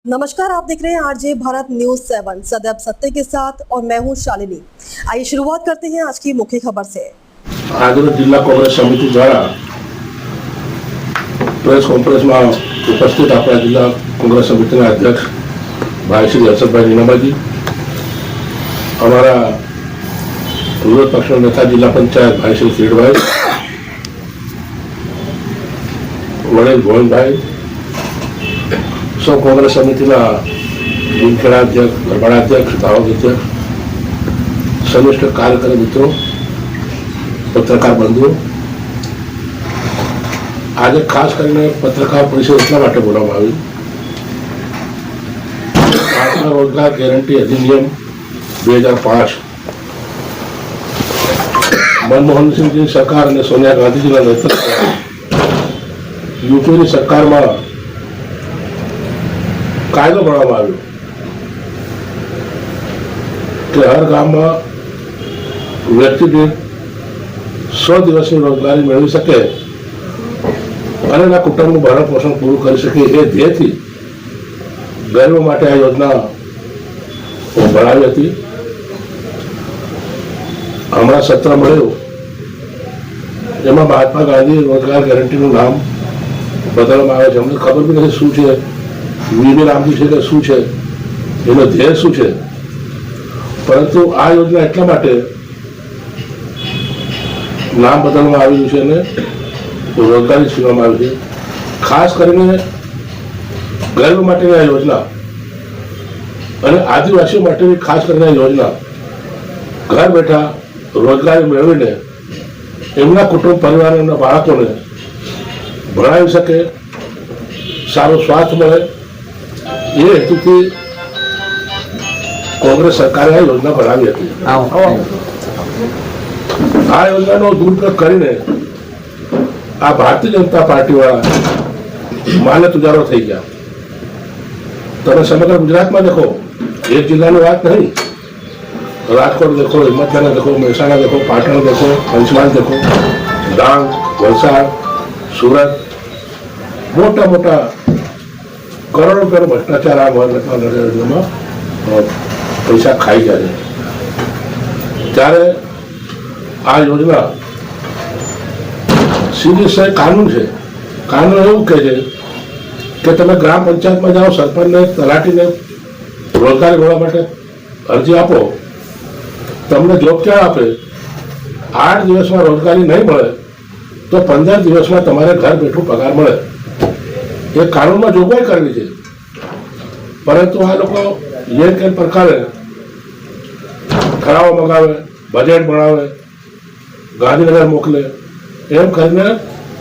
नमस्कार, आप देख रहे हैं आरजे भारत न्यूज 7 सदैव सत्य के साथ और मैं हूं शालिनी। आइए शुरुआत करते हैं आज की मुख्य खबर से। आज जिला कांग्रेस समिति द्वारा प्रेस कॉन्फ्रेंस में उपस्थित अपना जिला कांग्रेस समिति अध्यक्ष भाई श्री हर्षद भाई नीनामा जी, हमारा विरोध पक्ष नेता जिला पंचायत भाई श्री किरीट भाई, वड़ेल गोविंद भाई, सब कांग्रेस समिति भीमखेड़ा अध्यक्ष, गरबाड़ा अध्यक्ष, दाहोद अध्यक्ष, समिष्ट कार्यकारी मित्रों, पत्रकार बंधुओं, आज खास करके पत्रकार परिषद इतना माटे बोलवामां आवी। भारतीय रोजगार गेरंटी अधिनियम 2005 मनमोहन सिंह जी सरकार और सोनिया गांधी जी नेतृत्व यूपी की सरकार में कायदो बनाववामां आव्यो कि हर गाम में व्यक्ति दीठ 100 दिवस की रोजगारी मेळवी सके અને એના કુટુંબનું ભરણ પોષણ પૂરું કરી શકે એ ધ્યેયથી ગરીબો માટે આ યોજના બનાવી હતી। હમણાં સત્ર મળ્યું એમાં મહાત્મા ગાંધી રોજગાર ગેરંટીનું નામ બદલવામાં આવે છે। અમને ખબર બી નથી શું છે, વીવી નામથી છે કે શું છે, એનો ધ્યેય શું છે, પરંતુ આ યોજના એટલા માટે નામ બદલવામાં આવ્યું છે અને રોજગારી છીનવામાં આવી છે। ખાસ કરીને ગરીબો માટેની આ યોજના અને આદિવાસીઓ માટેની ખાસ કરીને આ યોજના ઘર બેઠા રોજગારી મેળવીને એમના કુટુંબ પરિવાર એમના બાળકોને ભણાવી શકે, સારો સ્વાસ્થ્ય મળે, એ હેતુથી કોંગ્રેસ સરકારે આ યોજના બનાવી હતી। આ યોજનાનો દુરુપયોગ કરીને આ ભારતીય જનતા પાર્ટી वाला माने तुजारो थी गया। તમે સમગ્ર ગુજરાતમાં देखो, एक जिल्લાની વાત नहीं, राजकोट देखो, हिम्मतनगर देखो, મહેસાણા देखो, पाटण देखो, पंचमहाल देखो, डांग, वलसाड, सूरत, मोटा मोटा करोड़ों रुपया भ्रष्टाचार आ में पैसा खाई जाए। ત્યારે આ યોજના सीधी से कानून है। कानून एवं कहे कि तमे ग्राम पंचायत में जाओ, सरपंच ने तलाटी ने रोजगारी मेळववा माटे अरजी आपो, तमने जॉब क्या आपे, 8 दिवस में रोजगारी नहीं मिले तो 15 दिवस में तमारे घर बैठू पगार मिले। ये कानून में जोगवाई करवी छे, परंतु आ लोग ये कई प्रकार ठराव मंगावे, बजेट बनावे, गांधीनगर मोकले, एम કરીને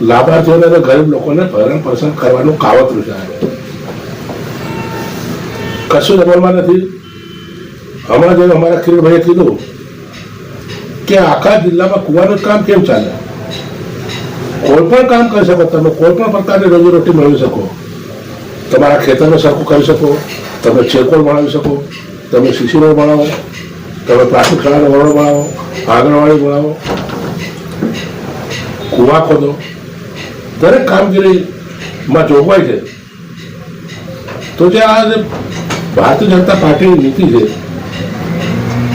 લાભાર્થીઓને અને ગરીબ લોકોને ભરણ પોષણ કરવાનું કાવતરું છે। કશું અમલમાં નથી। હમણાં જેમ અમારા કિરીટભાઈએ કીધું કે આખા જિલ્લામાં કુવાનું કામ કેમ ચાલે, કોઈ પણ કામ કરી શકો, તમે કોઈ પણ પ્રકારની રોજીરોટી મેળવી શકો, તમારા ખેતરને સરખું કરી શકો, તમે ચેકોલ બનાવી શકો, તમે સીસી રોડ બનાવો, તમે પ્રાથમિક શાળાનો રોડ બનાવો, આંગણવાડી બનાવો, કુવા ખોદો, દરેક કામગીરીમાં જોગવાઈ છે। તો જે આ ભારતીય જનતા પાર્ટીની નીતિ છે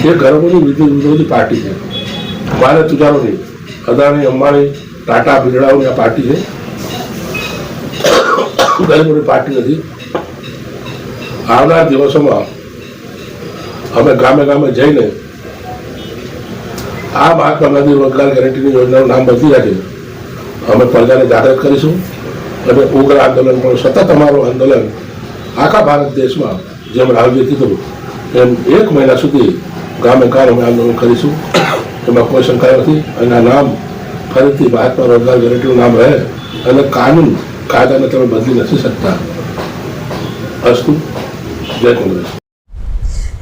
એ ગરીબોની વિરોધી પાર્ટી છે। મારે તુજારોની, અદાણી, અંબાણી, ટાટા, બિરલાઓની આ પાર્ટી છે, ગરીબોની પાર્ટી નથી। આવનાર દિવસોમાં અમે ગામે ગામે જઈને આ મહાત્મા ગાંધી રોજગાર ગેરંટીની યોજનાનું નામ બદલી રાખી અમે પ્રજાને જાગૃત કરીશું અને ઉગ્ર આંદોલન પણ સતત અમારું આંદોલન આખા ભારત દેશમાં જેમ રાહુલજીએ કીધું એમ 1 મહિના સુધી ગામે ગામ અમે આંદોલન કરીશું। એમાં કોઈ શંકા નથી અને આ નામ ફરીથી મહાત્મા રોજગાર ગેરંટીનું નામ રહે અને કાનૂન કાયદાને તમે બદલી નથી શકતા। અસ્તુ, જય કોંગ્રેસ।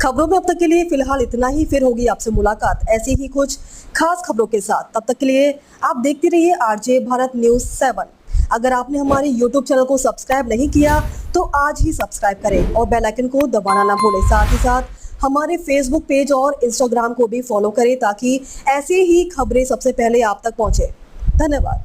खबरों में अब तक के लिए फिलहाल इतना ही। फिर होगी आपसे मुलाकात ऐसी ही कुछ खास खबरों के साथ। तब तक के लिए आप देखते रहिए आरजे भारत न्यूज 7। अगर आपने हमारे यूट्यूब चैनल को सब्सक्राइब नहीं किया तो आज ही सब्सक्राइब करें और बेल आइकन को दबाना ना भूलें। साथ ही साथ हमारे फेसबुक पेज और इंस्टाग्राम को भी फॉलो करें ताकि ऐसे ही खबरें सबसे पहले आप तक पहुंचे। धन्यवाद।